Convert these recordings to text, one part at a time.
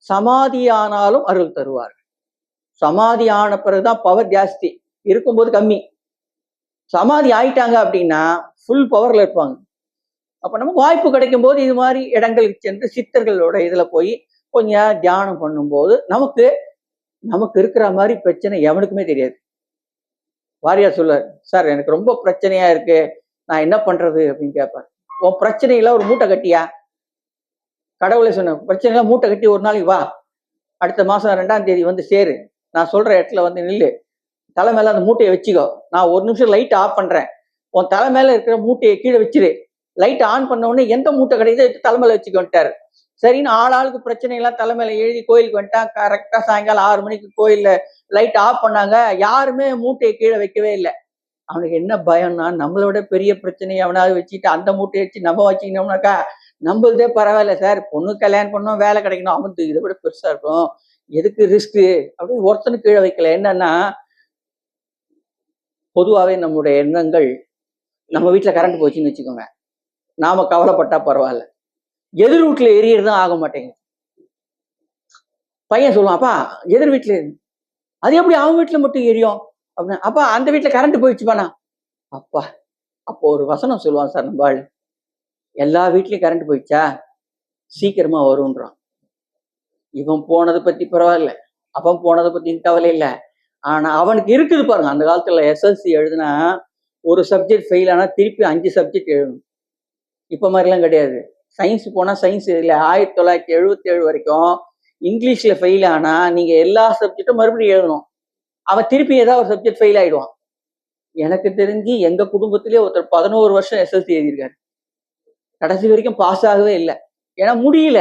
சமாதியானாலும் அருள் தருவார். சமாதி ஆன பிறகுதான் பவர் ஜாஸ்தி, இருக்கும்போது கம்மி. சமாதி ஆயிட்டாங்க அப்படின்னா ஃபுல் பவர்ல இருப்பாங்க. அப்ப நமக்கு வாய்ப்பு கிடைக்கும் போது இது மாதிரி இடங்களுக்கு சென்று சித்தர்களோட இதுல போய் கொஞ்சம் தியானம் பண்ணும்போது நமக்கு இருக்கிற மாதிரி பிரச்சனை எவனுக்குமே தெரியாது. வாரியார் சொல்லுவார், சார் எனக்கு ரொம்ப பிரச்சனையா இருக்கு, நான் என்ன பண்றது அப்படின்னு கேட்பார். உன் பிரச்சனையில ஒரு மூட்டை கட்டியா? கடவுளை சொன்ன பிரச்சனைலாம் மூட்டை கட்டி ஒரு நாளைக்கு வா, அடுத்த மாசம் 2ஆம் தேதி வந்து சேரு, நான் சொல்ற இடத்துல வந்து நில்லு, தலை மேல அந்த மூட்டையை வச்சுக்கோ, நான் ஒரு நிமிஷம் லைட் ஆஃப் பண்றேன், உன் தலை மேல இருக்கிற மூட்டையை கீழே வச்சிரு, லைட் ஆன் பண்ண உடனே எந்த மூட்டை கிடையாது தலைமையில வச்சுக்கோன்ட்டாரு. சரின்னு ஆளாளுக்கு பிரச்சனைலாம் தலைமையில எழுதி கோயிலுக்கு வந்துட்டான். கரெக்டா சாயங்காலம் 6 மணிக்கு கோயில்ல லைட் ஆஃப் பண்ணாங்க. யாருமே மூட்டையை கீழே வைக்கவே இல்லை. அவனுக்கு என்ன பயம்னா, நம்மளோட பெரிய பிரச்சனையை அவனாவது வச்சுட்டு அந்த மூட்டையை வச்சு நம்ம வச்சுக்கணும்னாக்கா நம்மளதே பரவாயில்ல சார், பொண்ணு கல்யாணம் பண்ணணும், வேலை கிடைக்கணும், அவனுக்கு இதை விட பெருசா இருக்கும், எதுக்கு ரிஸ்க்கு அப்படின்னு ஒருத்தனுக்கு கீழே வைக்கல. என்னன்னா, பொதுவாகவே நம்முடைய எண்ணங்கள், நம்ம வீட்டுல கரண்ட் போச்சுன்னு வச்சுக்கோங்க, நாம கவலைப்பட்டா பரவாயில்ல, எதிர் வீட்டுல எரியறதும் ஆக மாட்டேங்குது. பையன் சொல்லுவான், அப்பா எதிர் வீட்டுல அது எப்படி அவன் வீட்டுல மட்டும் எரியும் அப்படின்னு. அப்பா அந்த வீட்டுல கரண்ட் போயிடுச்சுப்பானா? அப்பா அப்போ ஒரு வசனம் சொல்லுவான் சார் நம்ம ஆளு, எல்லா வீட்லயும் கரண்ட் போயிடுச்சா சீக்கிரமா வரும்ன்றான். இவன் போனதை பத்தி பரவாயில்ல, அவன் போனதை பத்தி கவலை இல்லை, ஆனா அவனுக்கு இருக்குது பாருங்க. அந்த காலத்துல SLC எழுதுனா ஒரு சப்ஜெக்ட் ஃபெயில் ஆனா திருப்பி 5 சப்ஜெக்ட் எழுதணும். இப்ப மாதிரிலாம் கிடையாது. சயின்ஸ் போனா சயின்ஸ் இல்லை, 1977 வரைக்கும் இங்கிலீஷ்ல ஃபெயில் ஆனா நீங்க எல்லா சப்ஜெக்டும் மறுபடியும் எழுதணும். அவன் திருப்பி ஏதாவது ஒரு சப்ஜெக்ட் ஃபெயில் ஆயிடுவான். எனக்கு தெரிஞ்சு எங்க குடும்பத்திலேயே ஒருத்தர் 11 வருஷம் SLC எழுதியிருக்காரு, கடைசி வரைக்கும் பாஸ் ஆகவே இல்லை. ஏன்னா முடியல,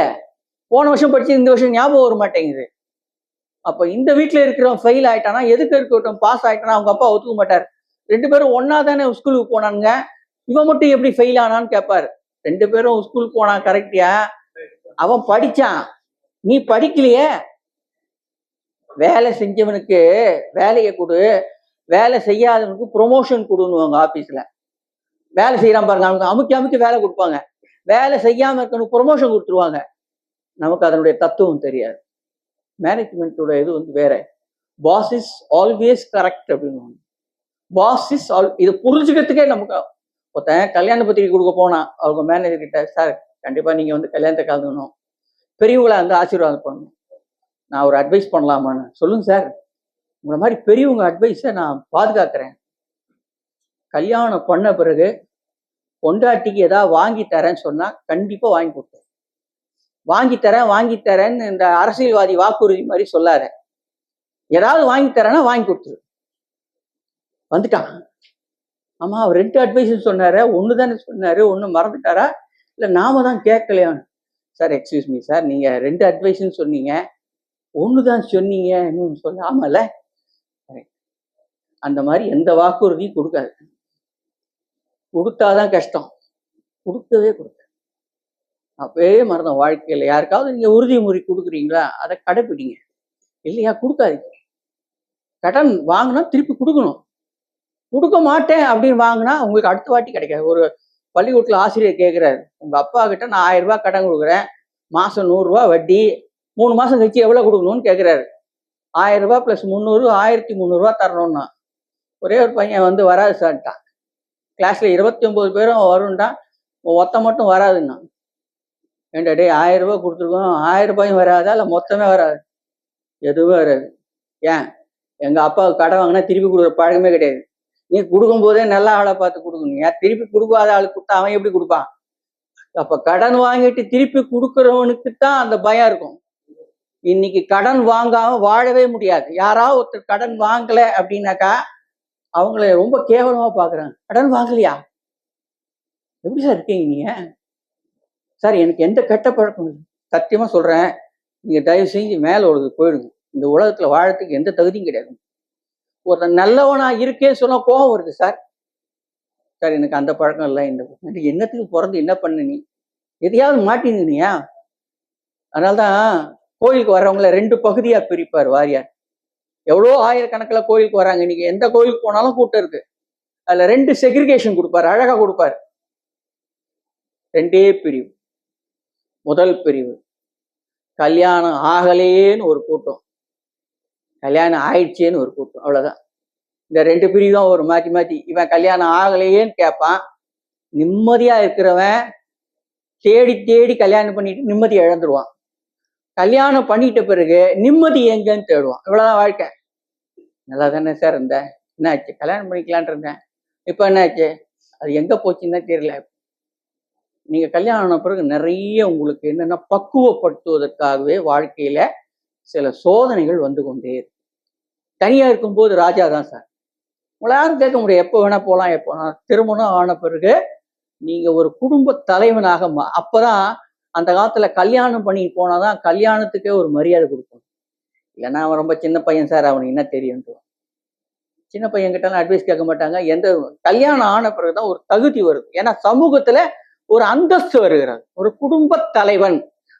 போன வருஷம் படிச்சு இந்த வருஷம் ஞாபகம் வர மாட்டேங்குது. அப்ப இந்த வீட்டுல இருக்கிறவன் ஃபெயில் ஆயிட்டானா எதுக்கு இருக்கட்டும், பாஸ் ஆயிட்டானா அவங்க அப்பா ஒத்துக்க மாட்டார். 2 பேரும் ஒன்னா தானே ஸ்கூலுக்கு போனானுங்க, இவன் மட்டும் எப்படி ஃபெயில் ஆனான்னு கேட்பாரு. 2 பேரும் ஸ்கூலுக்கு போனான் கரெக்டியா, அவன் படிச்சான், நீ படிக்கலையே. வேலை செஞ்சவனுக்கு வேலையை கொடு, வேலை செய்யாதவனுக்கு ப்ரொமோஷன் கொடுன்னுவாங்க ஆபீஸ்ல. வேலை செய்யறான் பாருங்க, அவனுக்கு அமுக்கி அமுக்கி வேலை கொடுப்பாங்க, வேலை செய்யாம இருக்கவனுக்கு ப்ரொமோஷன் கொடுத்துருவாங்க. நமக்கு அதனுடைய தத்துவம் தெரியாது. மேனேஜ்மெண்ட்டோட இது வந்து வேற. பாஸ் இஸ் ஆல்வேஸ் கரெக்ட் அப்படின்னு. பாஸ் இஸ் இது புரிஞ்சுக்கிறதுக்கே நமக்கு. ஒருத்தன் கல்யாண பத்திரிகை கொடுக்க போனா அவங்க மேனேஜர் கிட்ட, சார் கண்டிப்பா நீங்க வந்து கல்யாணத்தை கலந்துக்கணும், பெரியவங்களா வந்து ஆசீர்வாதம் பண்ணணும், நான் ஒரு அட்வைஸ் பண்ணலாமான்னு. சொல்லுங்க சார், உங்களை மாதிரி பெரியவங்க அட்வைஸை நான் பாதுகாக்கிறேன். கல்யாணம் பண்ண பிறகு பொண்டாட்டிக்கு ஏதாவது வாங்கி தரேன்னு சொன்னா கண்டிப்பா வாங்கி கொடுத்தேன். வாங்கி தரேன்னு இந்த அரசியல்வாதி வாக்குறுதி மாதிரி சொல்லாத, ஏதாவது வாங்கி தரேன்னா வாங்கி கொடுத்துரு. வந்துட்டான். ஆமா அவர் 2 அட்வைஸ் சொன்னாரு, ஒண்ணு தானே சொன்னாரு, ஒண்ணு மறந்துட்டாரா இல்ல நாம தான் கேட்கலையான்னு. சார் எக்ஸ்கியூஸ் மீ சார், நீங்க 2 அட்வைஸ்ன்னு சொன்னீங்க, ஒண்ணுதான் சொன்னீங்க இன்னும் சொல்லாமல. அந்த மாதிரி எந்த வாக்குறுதியும் கொடுக்காது, கொடுத்தாதான் கஷ்டம், கொடுக்கவே கொடுக்க. அப்பவே மறந்தோம். வாழ்க்கையில யாருக்காவது நீங்க உறுதிமொழி கொடுக்குறீங்களா, அதை கடைப்பிடிங்க. இல்லையா கொடுக்காதீங்க. கடன் வாங்கினா திருப்பி கொடுக்கணும். கொடுக்க மாட்டேன் அப்படின்னு வாங்கினா உங்களுக்கு அடுத்த வாட்டி கிடைக்காது. ஒரு பள்ளிக்கூடத்துல ஆசிரியர் கேட்கிறாரு, உங்க அப்பா கிட்ட நான் 1000 ரூபாய் கடன் கொடுக்குறேன், மாசம் 100 ரூபாய் வட்டி, 3 மாசம் கழிச்சு எவ்வளவு கொடுக்கணும்னு கேட்கிறாரு. 1000 ரூபாய் பிளஸ் 300 1300 ரூபாய் தரணும்னா. ஒரே ஒரு பையன் வந்து வராது சார்ட்டான். கிளாஸ்ல 29 பேரும் வரும்டா, மொத்த மட்டும் வராதுன்னா. ஏண்டா டே 1000 ரூபாய் கொடுத்துருக்கோம், 1000 ரூபாயும் வராதா இல்லை மொத்தமே வராது? எதுவும் வராது. ஏன், எங்க அப்பாவுக்கு கடை வாங்கினா திருப்பி கொடுக்குற பழக்கமே கிடையாது. நீ கொடுக்கும் போதே நல்ல ஆளை பார்த்து கொடுக்கணும். ஏன் திருப்பி கொடுக்காத ஆளுக்கு கொடுத்தா அவன் எப்படி கொடுப்பான்? அப்ப கடன் வாங்கிட்டு திருப்பி கொடுக்குறவனுக்கு தான் அந்த பயம் இருக்கும். இன்னைக்கு கடன் வாங்காம வாழவே முடியாது. யாராவது ஒருத்தர் கடன் வாங்கல அப்படின்னாக்கா அவங்கள ரொம்ப கேவலமா பாக்குறாங்க. கடன் வாங்கலையா, எப்படி சார் இருக்கீங்க நீங்க? சார் எனக்கு எந்த கெட்ட பழக்கம் இல்லை, சத்தியமா சொல்றேன், நீங்க தயவு செஞ்சு மேல உலகத்துக்கு போயிடுங்க, இந்த உலகத்துல வாழறதுக்கு எந்த தகுதியும் கிடையாது. ஒருத்தன் நல்லவனா இருக்கேன்னு சொன்னா கோபம் வருது சார். சார் எனக்கு அந்த பழக்கம் இல்லை, இந்த என்னத்துக்கு பிறந்து என்ன பண்ண, நீ எதையாவது மாட்டினியா? அதனால்தான் கோயிலுக்கு வர்றவங்கள 2 பகுதியா பிரிப்பார் வாரியார். எவ்வளோ ஆயிரக்கணக்கில் கோயிலுக்கு வராங்க, இன்னைக்கு எந்த கோயிலுக்கு போனாலும் கூட்டம் இருக்கு. அதுல 2 செக்ரிகேஷன் கொடுப்பாரு, அழகா கொடுப்பாரு. 2 பிரிவு. முதல் பிரிவு கல்யாணம் ஆகலேன்னு ஒரு கூட்டம், கல்யாணம் ஆயிடுச்சேன்னு ஒரு கூட்டம். அவ்வளவுதான். இந்த 2 பிரிவு தான் ஒரு மாற்றி மாற்றி. இவன் கல்யாணம் ஆகலையேன்னு கேட்பான். நிம்மதியா இருக்கிறவன் தேடி தேடி கல்யாணம் பண்ணிட்டு நிம்மதி இழந்துருவான். கல்யாணம் பண்ணிட்ட பிறகு நிம்மதி எங்கன்னு தேடுவான். இவ்வளவுதான் வாழ்க்கை. நல்லா தானே சார் இருந்தேன், என்ன ஆச்சு, கல்யாணம் பண்ணிக்கலான் இருந்தேன், இப்ப என்ன ஆச்சு, அது எங்க போச்சுன்னு தான் தெரியல. நீங்க கல்யாணம் ஆன பிறகு நிறைய உங்களுக்கு என்னன்னா பக்குவப்படுத்துவதற்காகவே வாழ்க்கையில சில சோதனைகள் வந்து கொண்டே இருக்கு. தனியா இருக்கும்போது ராஜா தான் சார், உங்களை யாரும் கேட்க முடியாது, எப்போ வேணா போகலாம், எப்போ வேணா. திருமணம் ஆன பிறகு நீங்க ஒரு குடும்ப தலைவனாக அப்பதான் அந்த காலத்துல கல்யாணம் பண்ணி போனாதான் கல்யாணத்துக்கே ஒரு மரியாதை கொடுக்கணும். இல்லைன்னா அவன் ரொம்ப சின்ன பையன் சார், அவனுக்கு என்ன தெரியும், சின்ன பையன் கிட்டலாம் அட்வைஸ் கேட்க மாட்டாங்க. எந்த கல்யாணம் ஆன பிறகுதான் ஒரு தகுதி வருது. ஏன்னா சமூகத்துல ஒரு அந்தஸ்து வருகிறது, ஒரு குடும்ப தலைவன்.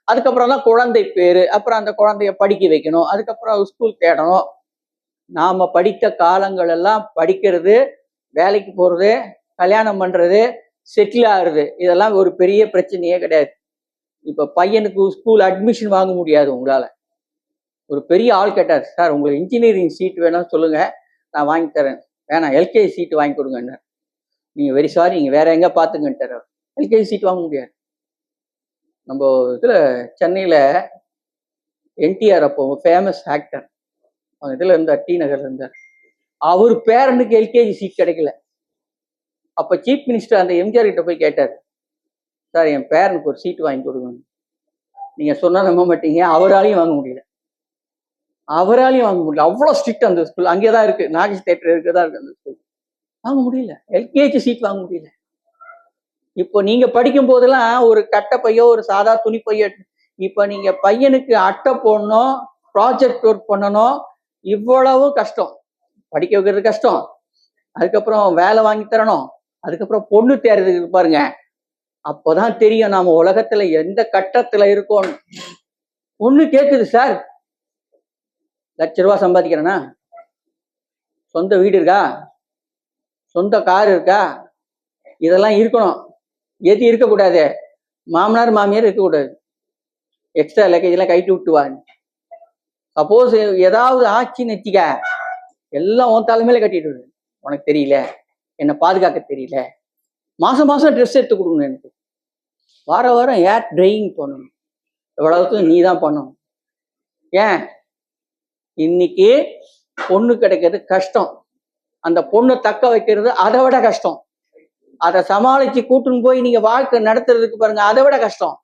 அதுக்கப்புறம் தான் குழந்தை பேரு, அப்புறம் அந்த குழந்தைய படிக்க வைக்கணும், அதுக்கப்புறம் ஸ்கூல் தேடணும். நாம படித்த காலங்கள் எல்லாம் படிக்கிறது, வேலைக்கு போறது, கல்யாணம் பண்றது, செட்டில் ஆகுறது, இதெல்லாம் ஒரு பெரிய பிரச்சனையே கிடையாது. இப்ப பையனுக்கு ஸ்கூல் அட்மிஷன் வாங்க முடியாது உங்களால. ஒரு பெரிய ஆள் கேட்டார், சார் உங்களுக்கு இன்ஜினியரிங் சீட் வேணும்னு சொல்லுங்க, நான் வாங்கி தரேன். வேணாம், எல்கேஜி சீட் வாங்கி கொடுங்க. நீங்க வெரி சாரி, நீங்க வேற எங்க பாத்துங்கன்ட்டார். எல்கேஜி சீட் வாங்க முடியாது. நம்ம இதுல சென்னையில என்டிஆர் அப்போ ஃபேமஸ் ஆக்டர், அவங்க இதுல இருந்தார், டி நகர்ல இருந்தார். அவர் பேரனுக்கு எல்கேஜி சீட் கிடைக்கல. அப்ப சீஃப் மினிஸ்டர் அந்த எம்ஜிஆர் கிட்ட போய் கேட்டார், சார் என் பேரனுக்கு ஒரு சீட் வாங்கி கொடுங்க. நீங்க சொன்னா நம்ப மாட்டீங்க, அவராலையும் வாங்க முடியல. அவ்வளவு ஸ்ட்ரிக்ட் அந்த ஸ்கூல். அங்கேதான் இருக்கு, நாகேஷ் தேட்டர் இருக்குதான் இருக்கு அந்த ஸ்கூல். வாங்க முடியல, எல்கேஜி சீட் வாங்க முடியல. இப்போ நீங்க படிக்கும் போதெல்லாம் ஒரு கட்டை பையோ ஒரு சாதா துணி பையோ, இப்ப நீங்க பையனுக்கு அட்டை போடணும், ப்ராஜெக்ட் ஒர்க் பண்ணணும், இவ்வளவு கஷ்டம். படிக்க வைக்கிறது கஷ்டம், அதுக்கப்புறம் வேலை வாங்கி தரணும், அதுக்கப்புறம் பொண்ணு தேர்றதுக்கு பாருங்க. அப்போதான் தெரியும் நாம உலகத்துல எந்த கட்டத்துல இருக்கோம். பொண்ணு கேக்குது, சார் ₹1,00,000 சம்பாதிக்கிறேன்னா, சொந்த வீடு இருக்கா, சொந்த கார் இருக்கா, இதெல்லாம் இருக்கணும். எது இருக்கக்கூடாது, மாமனார் மாமியார் இருக்கக்கூடாது, எக்ஸ்ட்ரா லக்கேஜ் எல்லாம் கைட்டு விட்டுவாங்க. சப்போஸ் ஏதாவது ஆச்சுன்னு வச்சுக்க, எல்லாம் உன் தலைமையில கட்டிட்டு, உனக்கு தெரியல, என்னை பாதுகாக்க தெரியல, மாசம் மாசம் ட்ரெஸ் எடுத்து கொடுக்கணும், எனக்கு வாரம் வாரம் ஏர் ட்ரையிங் பண்ணணும், எவ்வளவுக்கும் நீ தான் பண்ணணும். ஏன், இன்னைக்கு பொண்ணு கிடைக்கிறது கஷ்டம், அந்த பொண்ணு தக்க வைக்கிறது அதை விட கஷ்டம். அதை சமாளிச்சு கூட்டுன்னு போய் நீங்க வாழ்க்கை நடத்துறதுக்கு பாருங்க, அதை விட கஷ்டம்.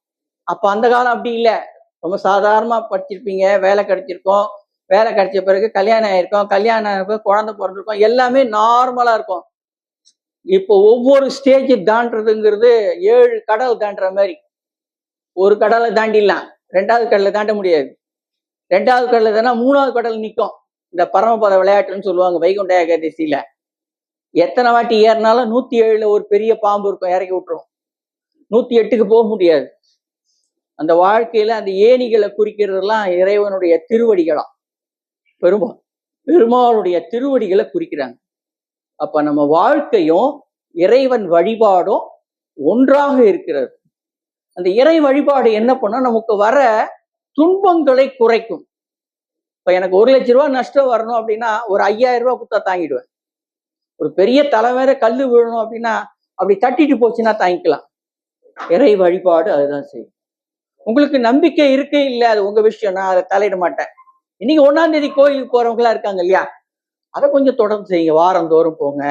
அப்ப அந்த காலம் அப்படி இல்லை, ரொம்ப சாதாரணமா படிச்சிருப்பீங்க, வேலை கிடைச்சிருக்கோம், வேலை கிடைச்ச பிறகு கல்யாணம் ஆயிருக்கும், கல்யாணம் ஆன பிறகு குழந்தை பிறந்திருக்கும், எல்லாமே நார்மலா இருக்கும். இப்போ ஒவ்வொரு ஸ்டேஜ் தாண்டதுங்கிறது 7 கடல் தாண்டுற மாதிரி. ஒரு கடலை தாண்டிடலாம், 2வது கடலை தாண்ட முடியாது. 2வது கடலை தானே 3வது கடல் நிற்கும். இந்த பரமபத விளையாட்டுன்னு சொல்லுவாங்க வைகுண்ட ஏகாதசியில. எத்தனை வாட்டி ஏறினாலும் 107ல ஒரு பெரிய பாம்பு இருக்கும், இறக்கி விட்டுரும். 108க்கு போக முடியாது. அந்த வாழ்க்கையில அந்த ஏணிகளை குறிக்கிறதெல்லாம் இறைவனுடைய திருவடிகளாம், பெருமாளுடைய திருவடிகளை குறிக்கிறாங்க. அப்ப நம்ம வாழ்க்கையும் இறைவன் வழிபாடும் ஒன்றாக இருக்கிறது. அந்த இறை வழிபாடு என்ன பண்ணா, நமக்கு வர துன்பங்களை குறைக்கும். இப்ப எனக்கு ₹1,00,000 நஷ்டம் வரணும் அப்படின்னா ஒரு ₹5,000 கொடுத்தா தாங்கிடுவேன். ஒரு பெரிய தலைமையில கல்லு விழணும் அப்படின்னா அப்படி தட்டிட்டு போச்சுன்னா தாங்கிக்கலாம். இறை வழிபாடு அதுதான் செய்யும். உங்களுக்கு நம்பிக்கை இருக்கு இல்ல, அது உங்க விஷயம், நான் அதை தலையிட மாட்டேன். இன்னைக்கு 1ஆம் தேதி கோயிலுக்கு போறவங்க எல்லாம் இருக்காங்க இல்லையா, அதை கொஞ்சம் தொடர்ந்து செய்யுங்க, வாரந்தோறும் போங்க.